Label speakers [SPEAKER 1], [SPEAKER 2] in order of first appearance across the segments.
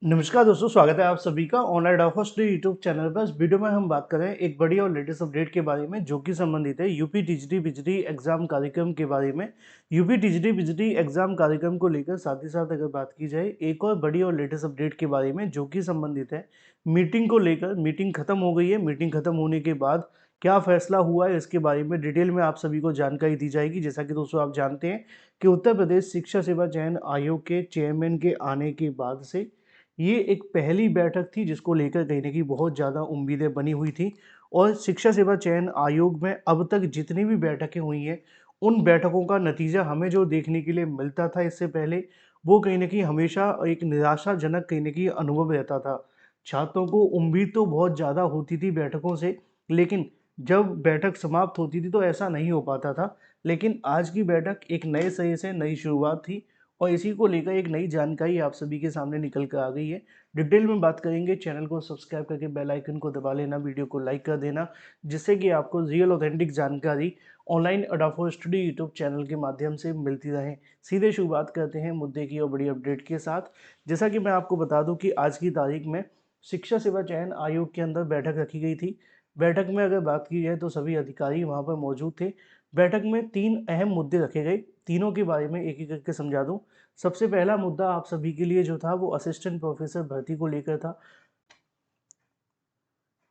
[SPEAKER 1] नमस्कार दोस्तों, स्वागत है आप सभी का ऑनलाइन डाउट यूट्यूब चैनल पर। इस वीडियो में हम बात कर रहे हैं एक बड़ी और लेटेस्ट अपडेट के बारे में जो कि संबंधित है यूपी टीजीटी बिजली एग्जाम कार्यक्रम के बारे में। यूपी टीजीटी बिजली एग्जाम कार्यक्रम को लेकर साथ ही साथ अगर बात की जाए एक और बड़ी और लेटेस्ट अपडेट के बारे में जो कि संबंधित है मीटिंग को लेकर। मीटिंग खत्म हो गई है। मीटिंग खत्म होने के बाद क्या फैसला हुआ है इसके बारे में डिटेल में आप सभी को जानकारी दी जाएगी। जैसा कि दोस्तों आप जानते हैं कि उत्तर प्रदेश शिक्षा सेवा चयन आयोग के चेयरमैन के आने के बाद से ये एक पहली बैठक थी जिसको लेकर कहीं न कहीं बहुत ज़्यादा उम्मीदें बनी हुई थी। और शिक्षा सेवा चयन आयोग में अब तक जितनी भी बैठकें हुई हैं, उन बैठकों का नतीजा हमें जो देखने के लिए मिलता था इससे पहले, वो कहीं न कहीं हमेशा एक निराशाजनक कहीं न कहीं अनुभव रहता था। छात्रों को उम्मीद तो बहुत ज़्यादा होती थी बैठकों से, लेकिन जब बैठक समाप्त होती थी तो ऐसा नहीं हो पाता था। लेकिन आज की बैठक एक नए सिरे से नई शुरुआत थी और इसी को लेकर एक नई जानकारी आप सभी के सामने निकल कर आ गई है। डिटेल में बात करेंगे। चैनल को सब्सक्राइब करके बेल आइकन को दबा लेना, वीडियो को लाइक कर देना, जिससे कि आपको रियल ऑथेंटिक जानकारी ऑनलाइन अडाफो स्टडी यूट्यूब चैनल के माध्यम से मिलती रहे। सीधे शुरुआत करते हैं मुद्दे की और बड़ी अपडेट के साथ। जैसा कि मैं आपको बता दूं कि आज की तारीख में शिक्षा सेवा चयन आयोग के अंदर बैठक रखी गई थी। बैठक में अगर बात की जाए तो सभी अधिकारी वहां पर मौजूद थे। बैठक में तीन अहम मुद्दे रखे गए। तीनों के बारे में एक एक करके समझा दूं। सबसे पहला मुद्दा आप सभी के लिए जो था वो असिस्टेंट प्रोफेसर भर्ती को लेकर था।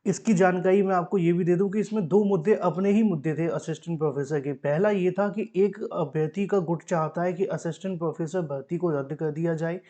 [SPEAKER 1] इसकी जानकारी मैं आपको ये भी दे दूं कि इसमें दो मुद्दे अपने ही मुद्दे थे असिस्टेंट प्रोफेसर के। पहला ये था कि एक अभ्यर्थी का गुट चाहता है कि असिस्टेंट प्रोफेसर भर्ती को रद्द कर दिया जाए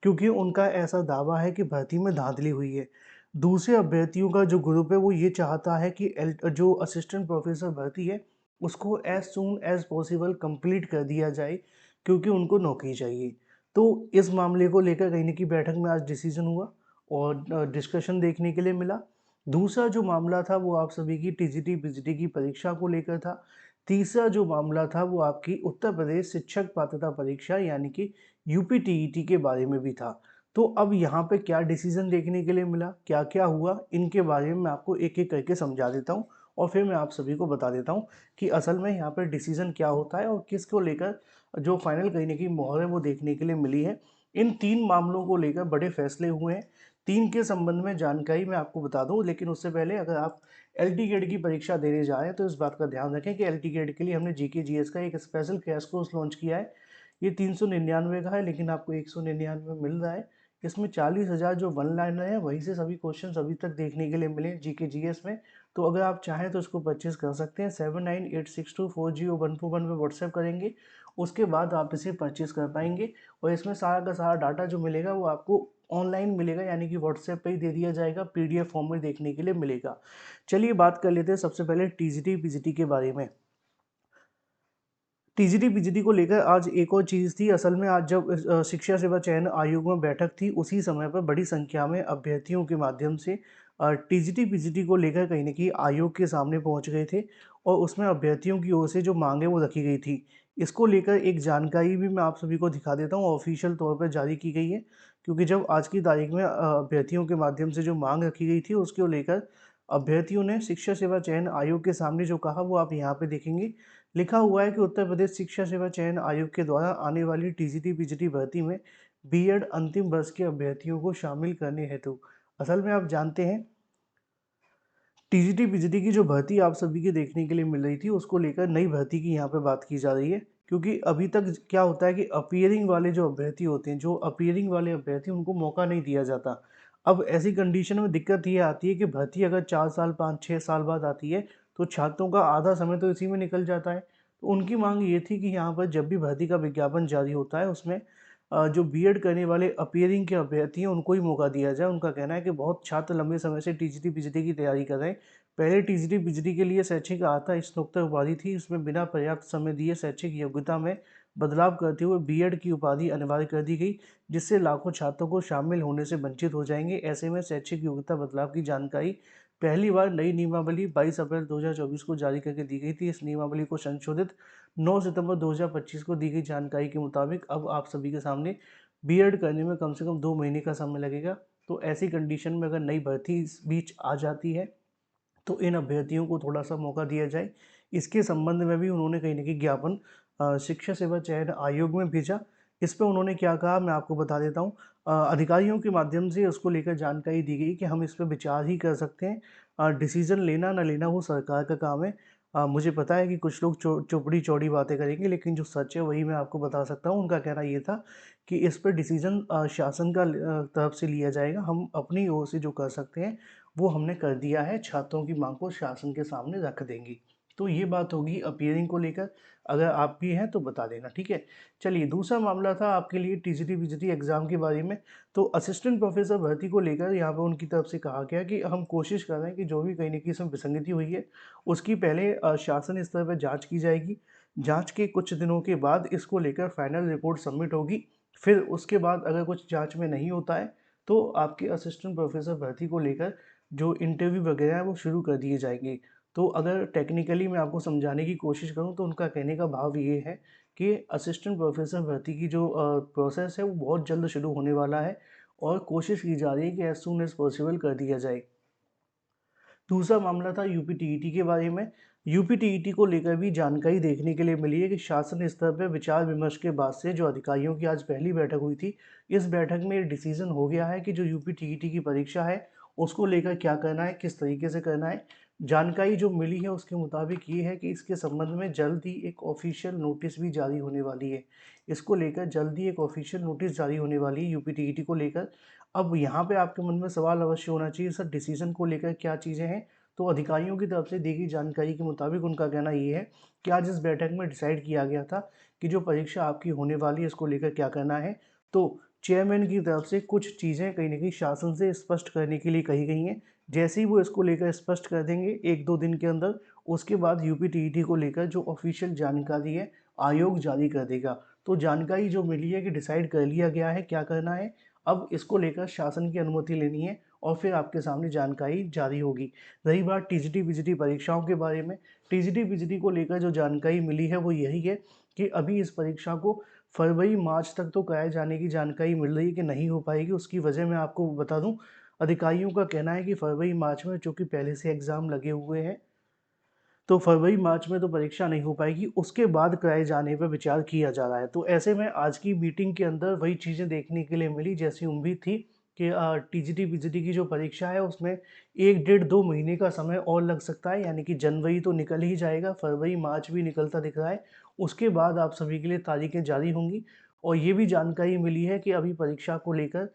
[SPEAKER 1] क्योंकि उनका ऐसा दावा है कि भर्ती में धांधली हुई है। दूसरे अभ्यर्थियों का जो ग्रुप है वो ये चाहता है कि जो असिस्टेंट प्रोफेसर भर्ती है उसको as soon as possible complete कर दिया जाए क्योंकि उनको नौकरी चाहिए। तो इस मामले को लेकर कहीं न कहीं बैठक में आज डिसीजन हुआ और डिस्कशन देखने के लिए मिला। दूसरा जो मामला था वो आप सभी की टीजीटी बिजली की परीक्षा को लेकर था। तीसरा जो मामला था वो आपकी उत्तर प्रदेश शिक्षक पात्रता परीक्षा यानी कि यूपी टीईटी के बारे में भी था। तो अब यहाँ पे क्या डिसीजन देखने के लिए मिला, क्या क्या हुआ, इनके बारे में मैं आपको एक एक करके समझा देता हूँ और फिर मैं आप सभी को बता देता हूँ कि असल में यहाँ पर डिसीजन क्या होता है और किसको लेकर जो फाइनल कहीं ना कहीं मोहर है वो देखने के लिए मिली है। इन तीन मामलों को लेकर बड़े फैसले हुए हैं। तीन के संबंध में जानकारी मैं आपको बता दूं, लेकिन उससे पहले अगर आप एल टी गेट की परीक्षा देने जा रहे हैं तो इस बात का ध्यान रखें कि एल टी गेट के लिए हमने जीके जीएस का एक स्पेशल क्रैश कोर्स लॉन्च किया है। ये 399 का है लेकिन आपको 199 मिल रहा है। इसमें 40,000 जो वन लाइनर है वहीं से सभी क्वेश्चन अभी तक देखने के लिए मिले जीके जीएस में। तो अगर आप चाहें तो इसको परचेज कर सकते हैं। 7986240141 में व्हाट्सएप करेंगे, उसके बाद आप इसे परचेज कर पाएंगे। और इसमें सारा का सारा डाटा जो मिलेगा वो आपको ऑनलाइन मिलेगा, यानी कि व्हाट्सएप पे ही दे दिया जाएगा, पीडीएफ फॉर्म में देखने के लिए मिलेगा। चलिए बात कर लेते हैं सबसे पहले टीजीटी पीजीटी के बारे में। टीजीटी पीजीटी को लेकर आज एक और चीज़ थी। असल में आज जब शिक्षा सेवा चयन आयोग में बैठक थी उसी समय पर बड़ी संख्या में अभ्यर्थियों के माध्यम से टीजीटी पीजीटी को लेकर कहीं न कहीं आयोग के सामने पहुंच गए थे और उसमें अभ्यर्थियों की ओर से जो मांगे वो रखी गई थी। इसको लेकर एक जानकारी भी मैं आप सभी को दिखा देता हूँ, ऑफिशियल तौर पर जारी की गई है। क्योंकि जब आज की तारीख में अभ्यर्थियों के माध्यम से जो मांग रखी गई थी उसको लेकर अभ्यर्थियों ने शिक्षा सेवा चयन आयोग के सामने जो कहा वो आप यहाँ पे देखेंगे। लिखा हुआ है कि उत्तर प्रदेश शिक्षा सेवा चयन आयोग के द्वारा आने वाली टीजीटी पीजीटी भर्ती में बीएड अंतिम वर्ष के अभ्यर्थियों को शामिल करने हेतु, असल में आप जानते हैं टीजीटी पीजीटी की जो भर्ती आप सभी के देखने के लिए मिल रही थी उसको लेकर नई भर्ती की यहाँ पे बात की जा रही है। क्योंकि अभी तक क्या होता है कि अपीयरिंग वाले जो अभ्यर्थी होते हैं, जो अपीयरिंग वाले अभ्यर्थी उनको मौका नहीं दिया जाता। अब ऐसी कंडीशन में दिक्कत ये आती है कि भर्ती अगर 4 साल 5 6 साल बाद आती है तो छात्रों का आधा समय तो इसी में निकल जाता है। तो उनकी मांग ये थी कि यहाँ पर जब भी भर्ती का विज्ञापन जारी होता है उसमें जो बीएड करने वाले अपीयरिंग के अभ्यर्थी हैं उनको ही मौका दिया जाए। उनका कहना है कि बहुत छात्र लंबे समय से टीजीटी पीजीटी की तैयारी कर रहे हैं। पहले टीजीटी पीजीटी के लिए शैक्षिक अर्हता स्नातक उपाधि थी, इसमें बिना पर्याप्त समय दिए शैक्षिक योग्यता में बदलाव करते हुए बीएड की उपाधि अनिवार्य कर दी गई, जिससे लाखों छात्रों को शामिल होने से वंचित हो जाएंगे। ऐसे में शैक्षिक योग्यता बदलाव की जानकारी पहली बार नई नियमावली 22 अप्रैल 2024 को जारी करके दी गई थी। इस नियमावली को संशोधित 9 सितंबर 2025 को दी गई जानकारी के मुताबिक अब आप सभी के सामने बीएड करने में कम से कम 2 महीने का समय लगेगा। तो ऐसी कंडीशन में अगर नई भर्ती इस बीच आ जाती है तो इन अभ्यर्थियों को थोड़ा-सा मौका दिया जाए। इसके संबंध में भी उन्होंने कहीं न कहीं ज्ञापन शिक्षा सेवा चयन आयोग में भेजा, इस पे उन्होंने क्या कहा मैं आपको बता देता हूँ। अधिकारियों के माध्यम से उसको लेकर जानकारी दी गई कि हम इस पे विचार ही कर सकते हैं। डिसीज़न लेना ना लेना वो सरकार का काम है। मुझे पता है कि कुछ लोग चोपड़ी-चौड़ी बातें करेंगे, लेकिन जो सच है वही मैं आपको बता सकता हूँ। उनका कहना ये था कि इस पे डिसीज़न शासन का तरफ से लिया जाएगा। हम अपनी ओर से जो कर सकते हैं वो हमने कर दिया है। छात्रों की माँग को शासन के सामने रख देंगे। तो ये बात होगी अपीयरिंग को लेकर। अगर आप भी हैं तो बता देना, ठीक है? चलिए, दूसरा मामला था आपके लिए टीजीटी-विजीटी एग्ज़ाम के बारे में। तो असिस्टेंट प्रोफ़ेसर भर्ती को लेकर यहाँ पे उनकी तरफ से कहा गया कि हम कोशिश कर रहे हैं कि जो भी कहीं न कहीं इसमें विसंगति हुई है, उसकी पहले शासन स्तर पे जाँच की जाएगी। जाँच के कुछ दिनों के बाद इसको लेकर फाइनल रिपोर्ट सबमिट होगी। फिर उसके बाद अगर कुछ जाँच में नहीं होता है, तो आपके असिस्टेंट प्रोफ़ेसर भर्ती को लेकर जो इंटरव्यू वगैरह है वो शुरू कर दिए जाएँगे। तो अगर टेक्निकली मैं आपको समझाने की कोशिश करूँ तो उनका कहने का भाव ये है कि असिस्टेंट प्रोफेसर भर्ती की जो प्रोसेस है वो बहुत जल्द शुरू होने वाला है और कोशिश की जा रही है कि एज़ सून एज़ पॉसिबल कर दिया जाए। दूसरा मामला था यूपी-टीईटी के बारे में। यूपी-टीईटी को लेकर भी जानकारी देखने के लिए मिली है कि शासन स्तर पे विचार-विमर्श के बाद से जो अधिकारियों की आज पहली बैठक हुई थी, इस बैठक में डिसीज़न हो गया है कि जो यूपी-टीईटी की परीक्षा है, उसको लेकर क्या करना है, किस तरीके से करना है। जानकारी जो मिली है उसके मुताबिक ये है कि इसके संबंध में जल्द ही एक ऑफ़िशियल नोटिस भी जारी होने वाली है। इसको लेकर जल्द ही एक ऑफ़िशियल नोटिस जारी होने वाली है यूपी-टीईटी को लेकर। अब यहाँ पे आपके मन में सवाल अवश्य होना चाहिए, सर डिसीज़न को लेकर क्या चीज़ें हैं? तो अधिकारियों की तरफ से दी गई जानकारी के मुताबिक उनका कहना ये है कि आज इस बैठक में डिसाइड किया गया था कि जो परीक्षा आपकी होने वाली है इसको लेकर क्या करना है। तो चेयरमैन की तरफ से कुछ चीज़ें कहीं न कहीं शासन से स्पष्ट करने के लिए कही गई हैं। जैसे ही वो इसको लेकर स्पष्ट कर देंगे 1-2 दिन के अंदर, उसके बाद यूपी-टीईटी को लेकर जो ऑफ़िशियल जानकारी है, आयोग जारी कर देगा। तो जानकारी जो मिली है कि डिसाइड कर लिया गया है क्या करना है, अब इसको लेकर शासन की अनुमति लेनी है और फिर आपके सामने जानकारी जारी होगी। रही बात टीजीटी-विजीटी परीक्षाओं के बारे में, टीजीटी-विजीटी को लेकर जो जानकारी मिली है वो यही है कि अभी इस परीक्षा को फरवरी-मार्च तक तो कराए जाने की जानकारी मिल रही है कि नहीं हो पाएगी। उसकी वजह मैं आपको बता दूँ, अधिकारियों का कहना है कि फरवरी-मार्च में चूँकि पहले से एग्ज़ाम लगे हुए हैं, तो फरवरी-मार्च में तो परीक्षा नहीं हो पाएगी, उसके बाद कराए जाने पे विचार किया जा रहा है। तो ऐसे में आज की मीटिंग के अंदर वही चीज़ें देखने के लिए मिली जैसी उम्मीद थी कि टीजीटी-विजीटी की जो परीक्षा है उसमें 1 डेढ़ 2 महीने का समय और लग सकता है, यानी कि जनवरी तो निकल ही जाएगा, फरवरी-मार्च भी निकलता दिख रहा है। उसके बाद आप सभी के लिए तारीखें जारी होंगी और ये भी जानकारी मिली है कि अभी परीक्षा को लेकर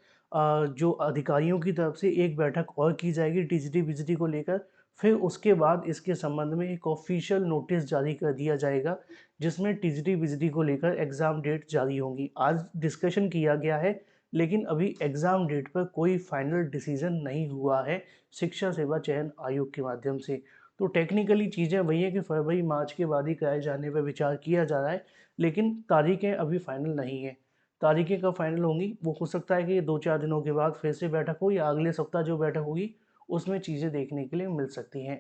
[SPEAKER 1] जो अधिकारियों की तरफ से एक बैठक और की जाएगी टीजीटी-विजीटी को लेकर। फिर उसके बाद इसके संबंध में एक ऑफ़िशियल नोटिस जारी कर दिया जाएगा, जिसमें टीजीटी-विजीटी को लेकर एग्ज़ाम डेट जारी होंगी। आज डिस्कशन किया गया है, लेकिन अभी एग्ज़ाम डेट पर कोई फ़ाइनल डिसीज़न नहीं हुआ है, शिक्षा सेवा चयन आयोग के माध्यम से। तो टेक्निकली चीज़ें वही हैं कि फरवरी-मार्च के बाद ही कराए जाने पे विचार किया जा रहा है, लेकिन तारीखें अभी फ़ाइनल नहीं हैं। तारीखें कब फ़ाइनल होंगी, वो हो सकता है कि 2-4 दिनों के बाद फिर से बैठक हो या अगले सप्ताह जो बैठक होगी, उसमें चीज़ें देखने के लिए मिल सकती हैं।